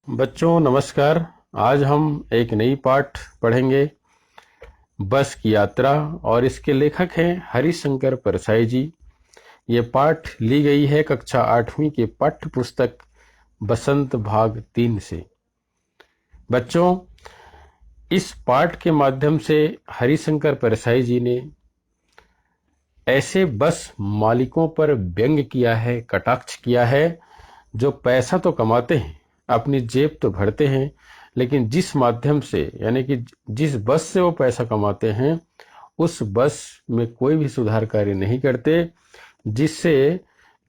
बच्चों नमस्कार। आज हम एक नई पाठ पढ़ेंगे, बस की यात्रा, और इसके लेखक हैं हरिशंकर परसाई जी। ये पाठ ली गई है कक्षा 8वीं के पाठ्य पुस्तक बसंत भाग 3 से। बच्चों, इस पाठ के माध्यम से हरिशंकर परसाई जी ने ऐसे बस मालिकों पर व्यंग किया है, कटाक्ष किया है, जो पैसा तो कमाते हैं, अपनी जेब तो भरते हैं, लेकिन जिस माध्यम से, यानी कि जिस बस से वो पैसा कमाते हैं, उस बस में कोई भी सुधार कार्य नहीं करते, जिससे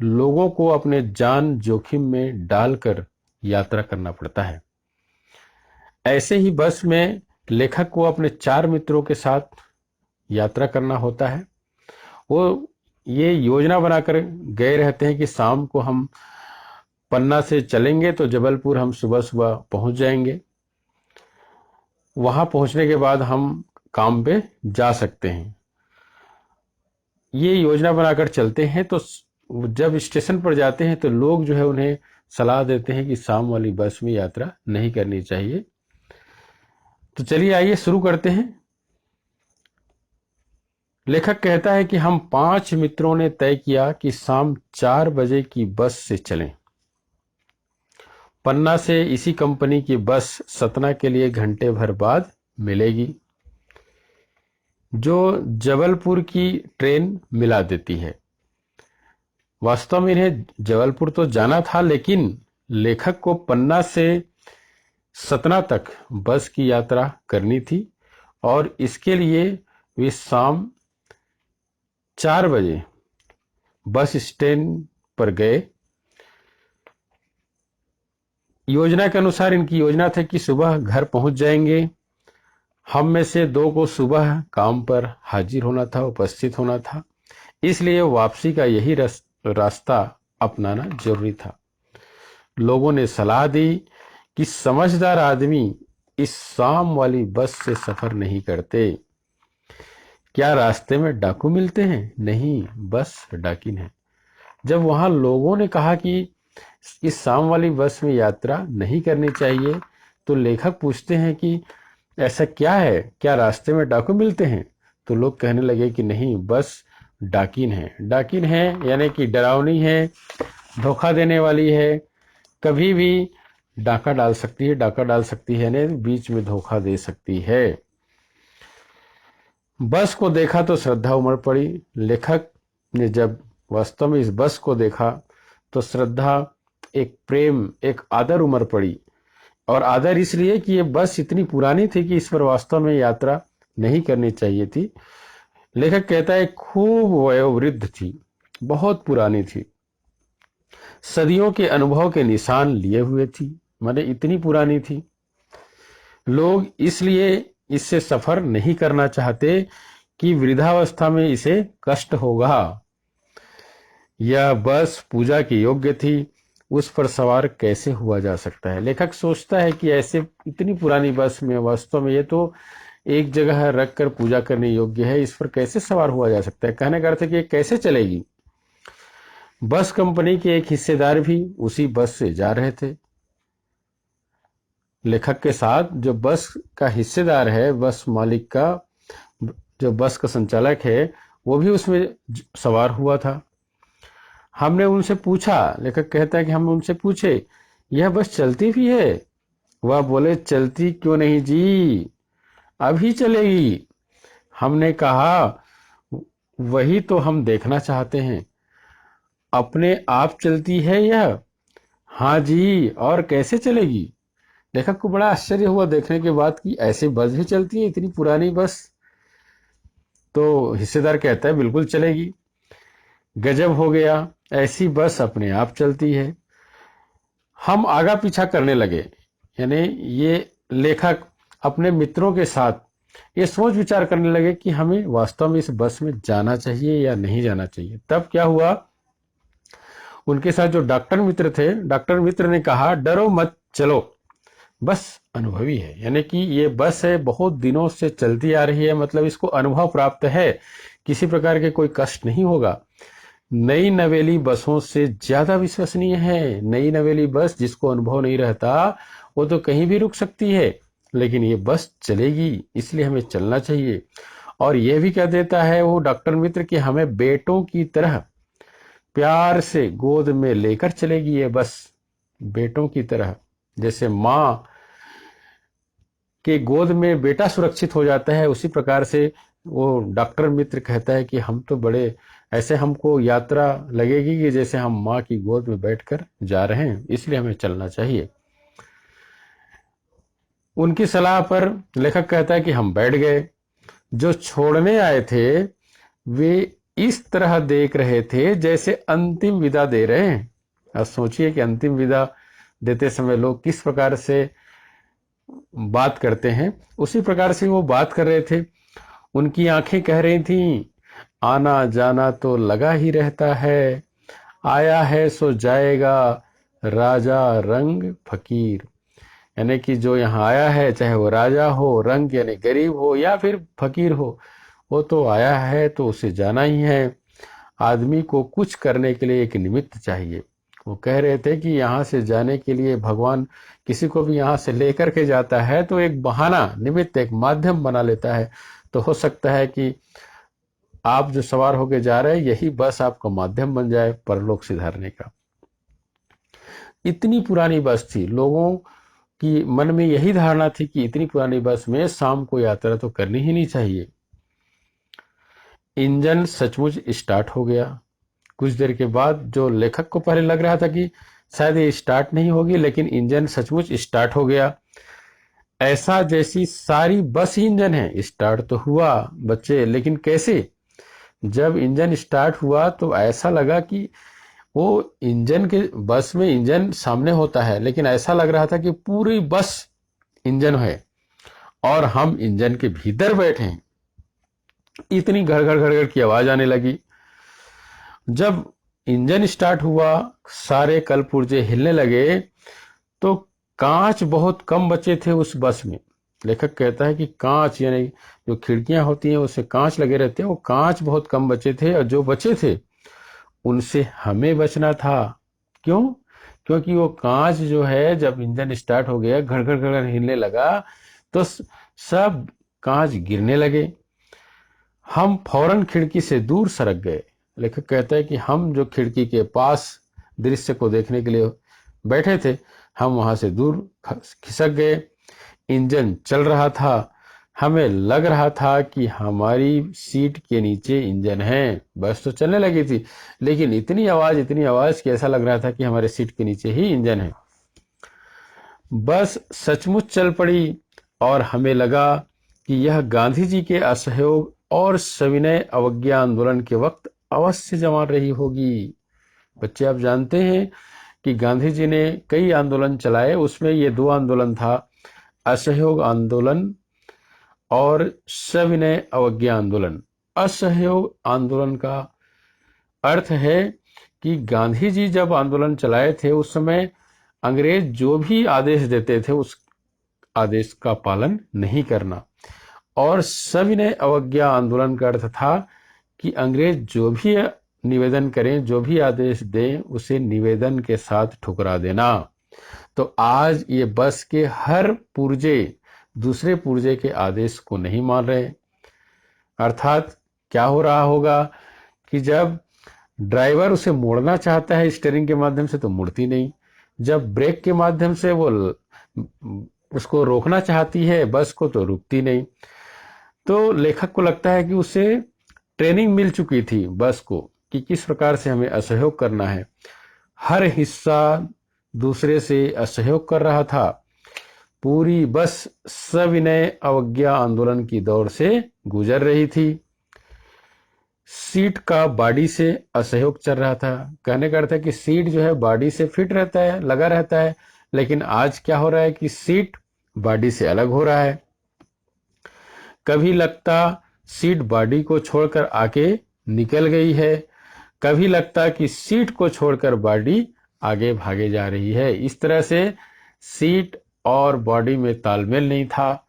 लोगों को अपने जान जोखिम में डालकर यात्रा करना पड़ता है। ऐसे ही बस में लेखक को अपने 4 मित्रों के साथ यात्रा करना होता है। वो ये योजना बनाकर गए रहते हैं कि शाम को हम पन्ना से चलेंगे तो जबलपुर हम सुबह सुबह पहुंच जाएंगे। वहां पहुंचने के बाद हम काम पे जा सकते हैं। ये योजना बनाकर चलते हैं तो जब स्टेशन पर जाते हैं तो लोग जो है उन्हें सलाह देते हैं कि शाम वाली बस में यात्रा नहीं करनी चाहिए। तो चलिए आइए शुरू करते हैं। लेखक कहता है कि हम 5 मित्रों ने तय किया कि शाम 4 बजे की बस से चलें। पन्ना से इसी कंपनी की बस सतना के लिए घंटे भर बाद मिलेगी, जो जबलपुर की ट्रेन मिला देती है। वास्तव में इन्हें जबलपुर तो जाना था, लेकिन लेखक को पन्ना से सतना तक बस की यात्रा करनी थी, और इसके लिए वे शाम 4 बजे बस स्टैंड पर गए। योजना के अनुसार इनकी योजना थी कि सुबह घर पहुंच जाएंगे। हम में से 2 को सुबह काम पर हाजिर होना था, उपस्थित होना था, इसलिए वापसी का यही रास्ता अपनाना जरूरी था। लोगों ने सलाह दी कि समझदार आदमी इस शाम वाली बस से सफर नहीं करते। क्या रास्ते में डाकू मिलते हैं? नहीं, बस डाकिन है। जब वहां लोगों ने कहा कि इस शाम वाली बस में यात्रा नहीं करनी चाहिए, तो लेखक पूछते हैं कि ऐसा क्या है, क्या रास्ते में डाकू मिलते हैं? तो लोग कहने लगे कि नहीं, बस डाकिन है। डाकिन है यानी कि डरावनी है, धोखा देने वाली है, कभी भी डाका डाल सकती है, डाका डाल सकती है, यानी बीच में धोखा दे सकती है। बस को देखा तो श्रद्धा उमड़ पड़ी। लेखक ने जब वास्तव में इस बस को देखा तो श्रद्धा, एक प्रेम, एक आदर उमड़ पड़ी। और आदर इसलिए कि ये बस इतनी पुरानी थी कि इस पर वास्तव में यात्रा नहीं करनी चाहिए थी। लेखक कहता है खूब वयोवृद्ध थी, बहुत पुरानी थी, सदियों के अनुभव के निशान लिए हुए थी, माने इतनी पुरानी थी। लोग इसलिए इससे सफर नहीं करना चाहते कि वृद्धावस्था में इसे कष्ट होगा। यह बस पूजा के योग्य थी, उस पर सवार कैसे हुआ जा सकता है? लेखक सोचता है कि ऐसे इतनी पुरानी बस में वास्तव में ये तो एक जगह रख कर पूजा करने योग्य है, इस पर कैसे सवार हुआ जा सकता है? कहने का अर्थ है कि कैसे चलेगी। बस कंपनी के एक हिस्सेदार भी उसी बस से जा रहे थे। लेखक के साथ जो बस का हिस्सेदार है, बस मालिक का, जो बस का संचालक है, वो भी उसमें सवार हुआ था। हमने उनसे पूछा, लेखक कहता है कि हमने उनसे पूछे, यह बस चलती भी है? वह बोले, चलती क्यों नहीं जी, अभी चलेगी। हमने कहा, वही तो हम देखना चाहते हैं, अपने आप चलती है यह? हाँ जी, और कैसे चलेगी? लेखक को बड़ा आश्चर्य हुआ देखने के बाद कि ऐसे बस भी चलती है, इतनी पुरानी बस। तो हिस्सेदार कहता है बिल्कुल चलेगी। गजब हो गया, ऐसी बस अपने आप चलती है। हम आगा पीछा करने लगे, यानी ये लेखक अपने मित्रों के साथ ये सोच विचार करने लगे कि हमें वास्तव में इस बस में जाना चाहिए या नहीं जाना चाहिए। तब क्या हुआ, उनके साथ जो डॉक्टर मित्र थे, डॉक्टर मित्र ने कहा, डरो मत, चलो, बस अनुभवी है, यानी कि ये बस है, बहुत दिनों से चलती आ रही है, मतलब इसको अनुभव प्राप्त है, किसी प्रकार के कोई कष्ट नहीं होगा। नई नवेली बसों से ज्यादा विश्वसनीय है। नई नवेली बस जिसको अनुभव नहीं रहता, वो तो कहीं भी रुक सकती है, लेकिन ये बस चलेगी, इसलिए हमें चलना चाहिए। और यह भी कह देता है वो डॉक्टर मित्र कि हमें बेटों की तरह प्यार से गोद में लेकर चलेगी ये बस, बेटों की तरह। जैसे माँ के गोद में बेटा सुरक्षित हो जाता है, उसी प्रकार से वो डॉक्टर मित्र कहता है कि हम तो बड़े ऐसे हमको यात्रा लगेगी कि जैसे हम माँ की गोद में बैठकर जा रहे हैं, इसलिए हमें चलना चाहिए। उनकी सलाह पर लेखक कहता है कि हम बैठ गए। जो छोड़ने आए थे वे इस तरह देख रहे थे जैसे अंतिम विदा दे रहे हैं। अब सोचिए कि अंतिम विदा देते समय लोग किस प्रकार से बात करते हैं, उसी प्रकार से वो बात कर रहे थे। उनकी आंखें कह रही थीं, आना जाना तो लगा ही रहता है, आया है सो जाएगा, राजा रंग फकीर। यानी कि जो यहाँ आया है, चाहे वो राजा हो, रंग यानी गरीब हो या फिर फकीर हो, वो तो आया है तो उसे जाना ही है। आदमी को कुछ करने के लिए एक निमित्त चाहिए। वो कह रहे थे कि यहाँ से जाने के लिए भगवान किसी को भी यहाँ से लेकर के जाता है तो एक बहाना, निमित्त, एक माध्यम बना लेता है। तो हो सकता है कि आप जो सवार होके जा रहे हैं, यही बस आपका माध्यम बन जाए परलोक सिधारने का। इतनी पुरानी बस थी, लोगों की मन में यही धारणा थी कि इतनी पुरानी बस में शाम को यात्रा तो करनी ही नहीं चाहिए। इंजन सचमुच स्टार्ट हो गया। कुछ देर के बाद जो लेखक को पहले लग रहा था कि शायद ये स्टार्ट नहीं होगी, लेकिन इंजन सचमुच स्टार्ट हो गया। ऐसा जैसी सारी बस ही इंजन है। स्टार्ट तो हुआ बच्चे, लेकिन कैसे? जब इंजन स्टार्ट हुआ तो ऐसा लगा कि वो इंजन के, बस में इंजन सामने होता है, लेकिन ऐसा लग रहा था कि पूरी बस इंजन है और हम इंजन के भीतर बैठे हैं। इतनी घड़घड़ घड़घड़ की आवाज आने लगी। जब इंजन स्टार्ट हुआ, सारे कल पुर्जे हिलने लगे, तो कांच बहुत कम बचे थे उस बस में। लेखक कहता है कि कांच यानी जो खिड़कियां होती हैं उससे कांच लगे रहते हैं, वो कांच बहुत कम बचे थे, और जो बचे थे उनसे हमें बचना था। क्यों? क्योंकि वो कांच जो है, जब इंजन स्टार्ट हो गया, घड़घड़ घड़घड़ हिलने लगा, तो सब कांच गिरने लगे। हम फौरन खिड़की से दूर सरक गए। लेखक कहता है कि हम जो खिड़की के पास दृश्य को देखने के लिए बैठे थे, हम वहां से दूर खिसक गए। इंजन चल रहा था, हमें लग रहा था कि हमारी सीट के नीचे इंजन है। बस तो चलने लगी थी, लेकिन इतनी आवाज कि ऐसा लग रहा था कि हमारे सीट के नीचे ही इंजन है। बस सचमुच चल पड़ी और हमें लगा कि यह गांधी जी के असहयोग और सविनय अवज्ञा आंदोलन के वक्त अवश्य जमा रही होगी। बच्चे, आप जानते हैं कि गांधी जी ने कई आंदोलन चलाए, उसमें ये दो आंदोलन था, असहयोग आंदोलन और सविनय अवज्ञा आंदोलन। असहयोग आंदोलन का अर्थ है कि गांधी जी जब आंदोलन चलाए थे, उस समय अंग्रेज जो भी आदेश देते थे उस आदेश का पालन नहीं करना। और सविनय अवज्ञा आंदोलन का अर्थ था कि अंग्रेज जो भी निवेदन करें, जो भी आदेश दें, उसे निवेदन के साथ ठुकरा देना। तो आज ये बस के हर पुर्जे दूसरे पुर्जे के आदेश को नहीं मान रहे। अर्थात क्या हो रहा होगा कि जब ड्राइवर उसे मोड़ना चाहता है स्टीयरिंग के माध्यम से तो मुड़ती नहीं, जब ब्रेक के माध्यम से वो उसको रोकना चाहती है बस को तो रुकती नहीं। तो लेखक को लगता है कि उसे ट्रेनिंग मिल चुकी थी बस को कि किस प्रकार से हमें असहयोग करना है। हर हिस्सा दूसरे से असहयोग कर रहा था। पूरी बस सविनय अवज्ञा आंदोलन की दौर से गुजर रही थी। सीट का बॉडी से असहयोग चल रहा था। कहने का अर्थ है कि सीट जो है बॉडी से फिट रहता है, लगा रहता है, लेकिन आज क्या हो रहा है कि सीट बॉडी से अलग हो रहा है। कभी लगता सीट बॉडी को छोड़कर आगे निकल गई है, कभी लगता कि सीट को छोड़कर बॉडी आगे भागे जा रही है। इस तरह से सीट और बॉडी में तालमेल नहीं था।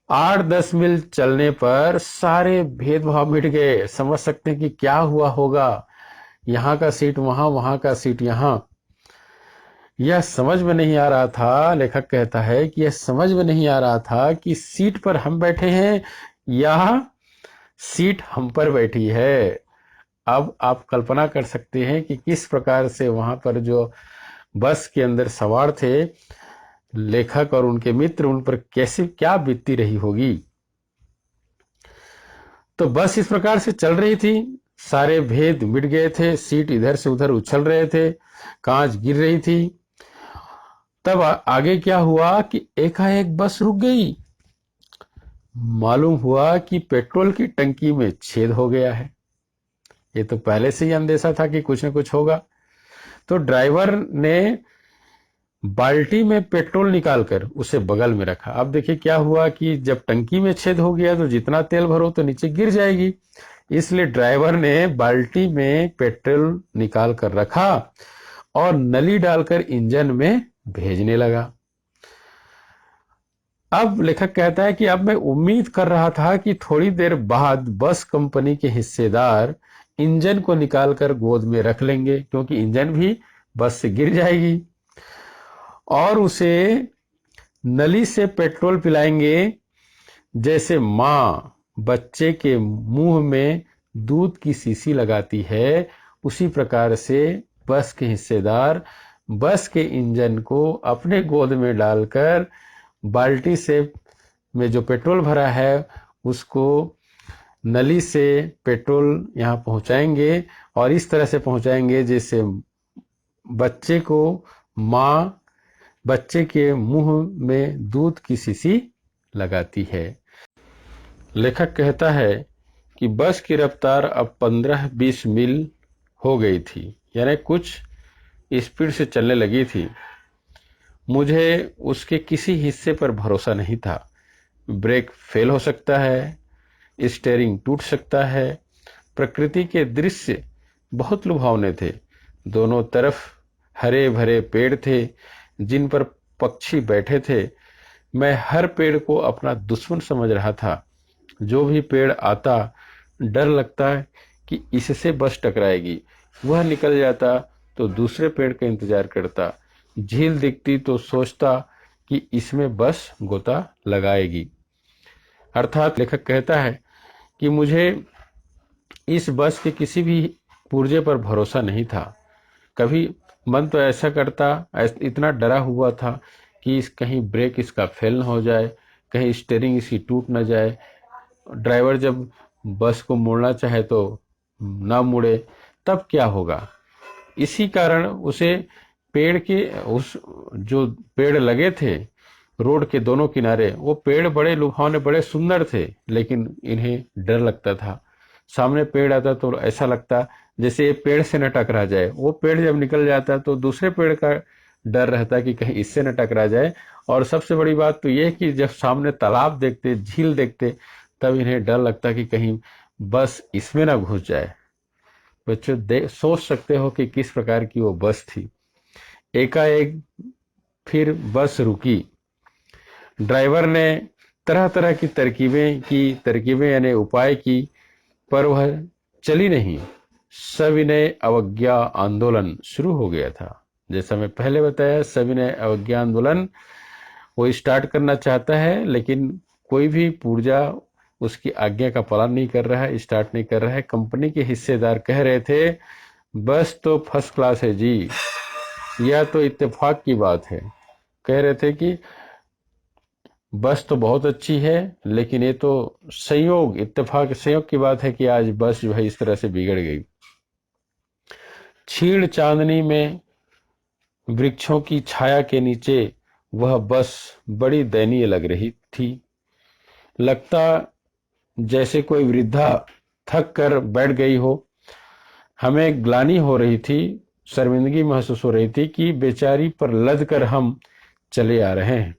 8-10 मील चलने पर सारे भेदभाव मिट गए। समझ सकते हैं कि क्या हुआ होगा। यहाँ का सीट वहां, वहां का सीट यहाँ। यह समझ में नहीं आ रहा था, लेखक कहता है कि यह समझ में नहीं आ रहा था कि सीट पर हम बैठे हैं या सीट हम पर बैठी है। अब आप कल्पना कर सकते हैं कि किस प्रकार से वहां पर जो बस के अंदर सवार थे लेखक और उनके मित्र, उन पर कैसे क्या बीतती रही होगी। तो बस इस प्रकार से चल रही थी, सारे भेद मिट गए थे, सीट इधर से उधर उछल रहे थे, कांच गिर रही थी। तब आगे क्या हुआ कि एकाएक बस रुक गई। मालूम हुआ कि पेट्रोल की टंकी में छेद हो गया है। ये तो पहले से ही अंदेशा था कि कुछ न कुछ होगा। तो ड्राइवर ने बाल्टी में पेट्रोल निकालकर उसे बगल में रखा। अब देखिए क्या हुआ कि जब टंकी में छेद हो गया तो जितना तेल भरो तो नीचे गिर जाएगी, इसलिए ड्राइवर ने बाल्टी में पेट्रोल निकाल कर रखा और नली डालकर इंजन में भेजने लगा। अब लेखक कहता है कि अब मैं उम्मीद कर रहा था कि थोड़ी देर बाद बस कंपनी के हिस्सेदार इंजन को निकालकर गोद में रख लेंगे, क्योंकि इंजन भी बस से गिर जाएगी, और उसे नली से पेट्रोल पिलाएंगे, जैसे माँ बच्चे के मुंह में दूध की शीशी लगाती है, उसी प्रकार से बस के हिस्सेदार बस के इंजन को अपने गोद में डालकर बाल्टी से में जो पेट्रोल भरा है उसको नली से पेट्रोल यहाँ पहुँचाएंगे, और इस तरह से पहुँचाएंगे जैसे बच्चे को माँ बच्चे के मुंह में दूध की शीशी लगाती है। लेखक कहता है कि बस की रफ्तार अब 15-20 मील हो गई थी, यानी कुछ स्पीड से चलने लगी थी। मुझे उसके किसी हिस्से पर भरोसा नहीं था। ब्रेक फेल हो सकता है, स्टीयरिंग टूट सकता है। प्रकृति के दृश्य बहुत लुभावने थे। दोनों तरफ हरे भरे पेड़ थे जिन पर पक्षी बैठे थे। मैं हर पेड़ को अपना दुश्मन समझ रहा था। जो भी पेड़ आता डर लगता है कि इससे बस टकराएगी। वह निकल जाता तो दूसरे पेड़ का इंतजार करता। झील दिखती तो सोचता कि इसमें बस गोता लगाएगी। अर्थात लेखक कहता है कि मुझे इस बस के किसी भी पुर्जे पर भरोसा नहीं था। कभी मन तो ऐसा करता, इतना डरा हुआ था कि कहीं ब्रेक इसका फेल न हो जाए, कहीं स्टीयरिंग इसकी टूट न जाए, ड्राइवर जब बस को मोड़ना चाहे तो ना मुड़े, तब क्या होगा। इसी कारण उसे पेड़ के उस जो पेड़ लगे थे रोड के दोनों किनारे, वो पेड़ बड़े लुभावने बड़े सुंदर थे, लेकिन इन्हें डर लगता था। सामने पेड़ आता तो ऐसा लगता जैसे ये पेड़ से न टकरा जाए। वो पेड़ जब निकल जाता तो दूसरे पेड़ का डर रहता कि कहीं इससे न टकरा जाए। और सबसे बड़ी बात तो ये कि जब सामने तालाब देखते, झील देखते, तब इन्हें डर लगता कि कहीं बस इसमें ना घुस जाए। बच्चों सोच सकते हो कि किस प्रकार की वो बस थी। एकाएक फिर बस रुकी। ड्राइवर ने तरह तरह की तरकीबें यानी उपाय की, पर वह चली नहीं। सविनय अवज्ञा आंदोलन शुरू हो गया था। जैसा मैं पहले बताया, सविनय अवज्ञा आंदोलन वो स्टार्ट करना चाहता है, लेकिन कोई भी पुर्जा उसकी आज्ञा का पालन नहीं कर रहा है, स्टार्ट नहीं कर रहा है। कंपनी के हिस्सेदार कह रहे थे बस तो फर्स्ट क्लास है जी, यह तो इत्तेफाक की बात है। कह रहे थे कि बस तो बहुत अच्छी है, लेकिन ये तो इत्तेफाक संयोग की बात है कि आज बस जो है इस तरह से बिगड़ गई। क्षीण चांदनी में वृक्षों की छाया के नीचे वह बस बड़ी दयनीय लग रही थी। लगता जैसे कोई वृद्धा थक कर बैठ गई हो। हमें ग्लानि हो रही थी, शर्मिंदगी महसूस हो रही थी कि बेचारी पर लद कर हम चले आ रहे हैं।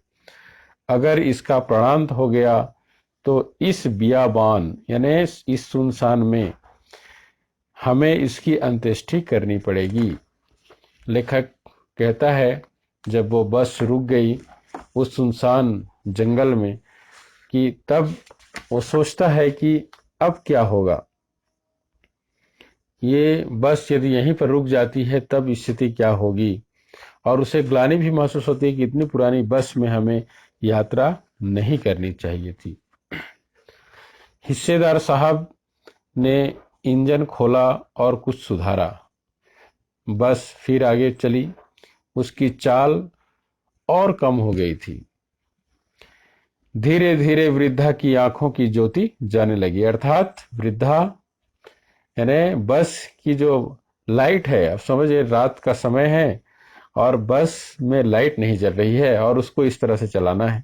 अगर इसका प्राणांत हो गया तो इस बियाबान यानी इस सुनसान में हमें इसकी अंत्येष्टि करनी पड़ेगी। लेखक कहता है जब वो बस रुक गई उस सुनसान जंगल में, कि तब वो सोचता है कि अब क्या होगा। ये बस यदि यहीं पर रुक जाती है तब स्थिति क्या होगी। और उसे ग्लानि भी महसूस होती है कि इतनी पुरानी बस में हमें यात्रा नहीं करनी चाहिए थी। हिस्सेदार साहब ने इंजन खोला और कुछ सुधारा। बस फिर आगे चली। उसकी चाल और कम हो गई थी। धीरे धीरे वृद्धा की आंखों की ज्योति जाने लगी। अर्थात वृद्धा यानी बस की जो लाइट है, अब समझिए रात का समय है और बस में लाइट नहीं जल रही है और उसको इस तरह से चलाना है।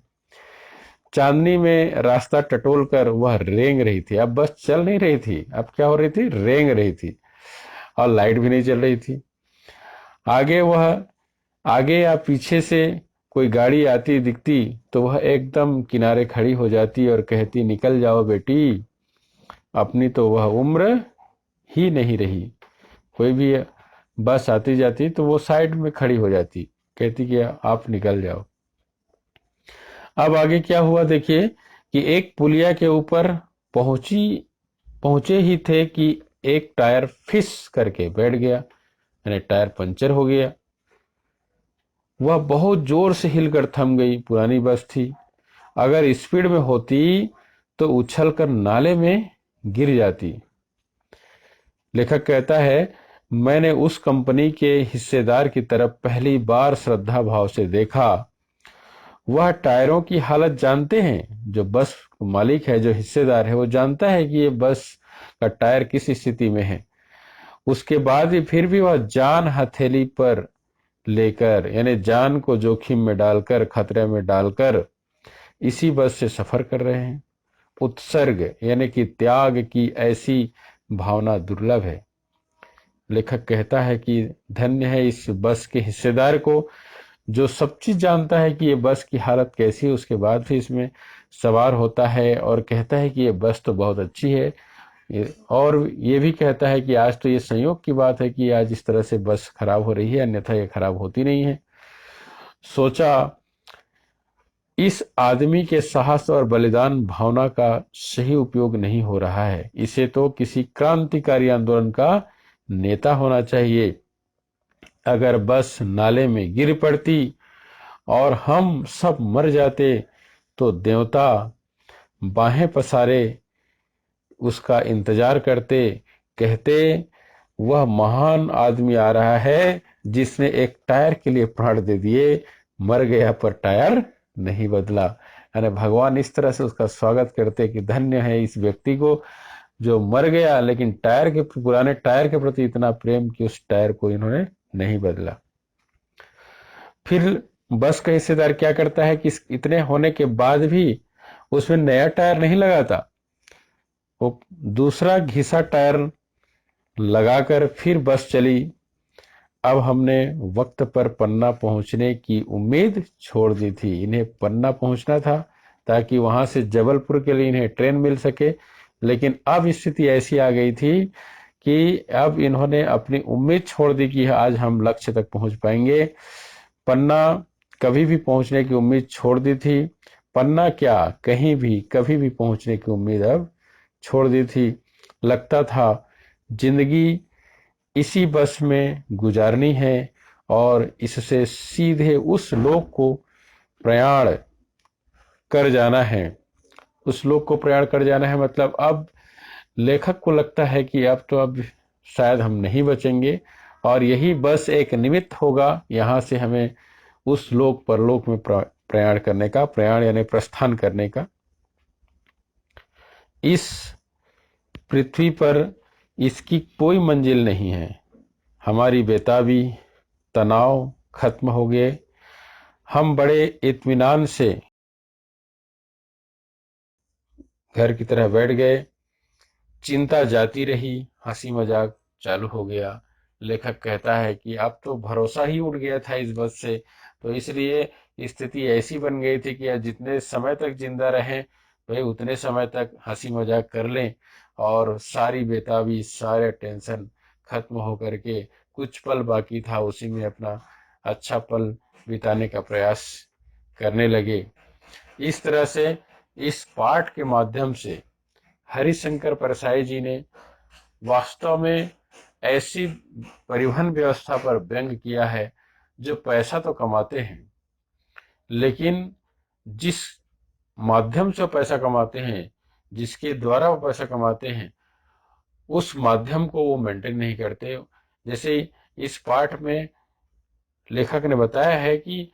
चांदनी में रास्ता टटोल कर वह रेंग रही थी। अब बस चल नहीं रही थी, अब क्या हो रही थी, रेंग रही थी और लाइट भी नहीं चल रही थी। आगे या पीछे से कोई गाड़ी आती दिखती तो वह एकदम किनारे खड़ी हो जाती और कहती, निकल जाओ बेटी, अपनी तो वह उम्र ही नहीं रही। कोई भी बस आती जाती तो वो साइड में खड़ी हो जाती, कहती कि आप निकल जाओ। अब आगे क्या हुआ देखिए कि एक पुलिया के ऊपर पहुंचे ही थे कि एक टायर फिस करके बैठ गया, यानी टायर पंचर हो गया। वह बहुत जोर से हिलकर थम गई। पुरानी बस थी, अगर स्पीड में होती तो उछलकर नाले में गिर जाती। लेखक कहता है, मैंने उस कंपनी के हिस्सेदार की तरफ पहली बार श्रद्धा भाव से देखा। वह टायरों की हालत जानते हैं। जो बस मालिक है, जो हिस्सेदार है, वो जानता है कि ये बस का टायर किस स्थिति में है। उसके बाद भी फिर भी वह जान हथेली पर लेकर, यानी जान को जोखिम में डालकर, खतरे में डालकर इसी बस से सफर कर रहे हैं। उत्सर्ग यानी कि त्याग की ऐसी भावना दुर्लभ है। लेखक कहता है कि धन्य है इस बस के हिस्सेदार को, जो सब चीज जानता है कि ये बस की हालत कैसी है, उसके बाद भी इसमें सवार होता है और कहता है कि ये बस तो बहुत अच्छी है। और ये भी कहता है कि आज तो ये संयोग की बात है कि आज इस तरह से बस खराब हो रही है, अन्यथा ये खराब होती नहीं है। सोचा, इस आदमी के साहस और बलिदान भावना का सही उपयोग नहीं हो रहा है। इसे तो किसी क्रांतिकारी आंदोलन का नेता होना चाहिए। अगर बस नाले में गिर पड़ती और हम सब मर जाते तो देवता बाहें पसारे उसका इंतजार करते, कहते वह महान आदमी आ रहा है जिसने एक टायर के लिए प्राण दे दिए, मर गया पर टायर नहीं बदला। यानी भगवान इस तरह से उसका स्वागत करते कि धन्य है इस व्यक्ति को जो मर गया लेकिन पुराने टायर के प्रति इतना प्रेम कि उस टायर को इन्होंने नहीं बदला। फिर बस का हिस्सेदार क्या करता है कि इतने होने के बाद भी उसमें नया टायर नहीं लगाता, वो दूसरा घिसा टायर लगाकर फिर बस चली। अब हमने वक्त पर पन्ना पहुंचने की उम्मीद छोड़ दी थी। इन्हें पन्ना पहुंचना था ताकि वहां से जबलपुर के लिए इन्हें ट्रेन मिल सके, लेकिन अब स्थिति ऐसी आ गई थी कि अब इन्होंने अपनी उम्मीद छोड़ दी कि आज हम लक्ष्य तक पहुंच पाएंगे। पन्ना कभी भी पहुंचने की उम्मीद छोड़ दी थी। पन्ना क्या, कहीं भी कभी भी पहुंचने की उम्मीद अब छोड़ दी थी। लगता था जिंदगी इसी बस में गुजारनी है और इससे सीधे उस लोक को प्रयाण कर जाना है। उस लोक को प्रयाण कर जाना है मतलब अब लेखक को लगता है कि अब शायद हम नहीं बचेंगे और यही बस एक निमित्त होगा यहाँ से हमें उस लोक परलोक में प्रयाण करने का, प्रयाण यानी प्रस्थान करने का। इस पृथ्वी पर इसकी कोई मंजिल नहीं है। हमारी बेताबी, तनाव खत्म हो गए। हम बड़े इत्मीनान से घर की तरह बैठ गए। चिंता जाती रही, हंसी मजाक चालू हो गया। लेखक कहता है कि अब तो भरोसा ही उड़ गया था इस बस से, तो इसलिए स्थिति ऐसी बन गई थी कि जितने समय तक जिंदा रहें भाई उतने समय तक हंसी मजाक कर लें और सारी बेताबी, सारे टेंशन खत्म हो करके कुछ पल बाकी था उसी में अपना अच्छा पल बिताने का प्रयास करने लगे। इस तरह से इस पाठ के माध्यम से हरिशंकर परसाई जी ने वास्तव में ऐसी परिवहन व्यवस्था पर व्यंग किया है जो पैसा तो कमाते हैं, लेकिन जिस माध्यम से वो पैसा कमाते हैं, जिसके द्वारा वो पैसा कमाते हैं, उस माध्यम को वो मेंटेन नहीं करते। जैसे इस पाठ में लेखक ने बताया है कि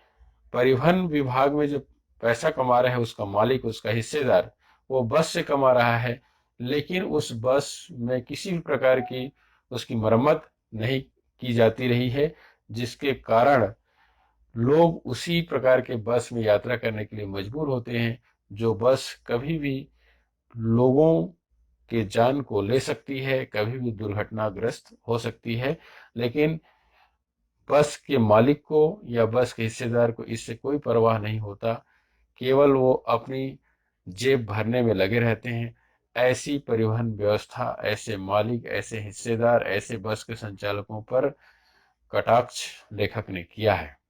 परिवहन विभाग में जो पैसा कमा रहा है, उसका मालिक, उसका हिस्सेदार, वो बस से कमा रहा है, लेकिन उस बस में किसी भी प्रकार की उसकी मरम्मत नहीं की जाती रही है, जिसके कारण लोग उसी प्रकार के बस में यात्रा करने के लिए मजबूर होते हैं, जो बस कभी भी लोगों के जान को ले सकती है, कभी भी दुर्घटनाग्रस्त हो सकती है। लेकिन बस के मालिक को या बस के हिस्सेदार को इससे कोई परवाह नहीं होता, केवल वो अपनी जेब भरने में लगे रहते हैं। ऐसी परिवहन व्यवस्था, ऐसे मालिक, ऐसे हिस्सेदार, ऐसे बस के संचालकों पर कटाक्ष लेखक ने किया है।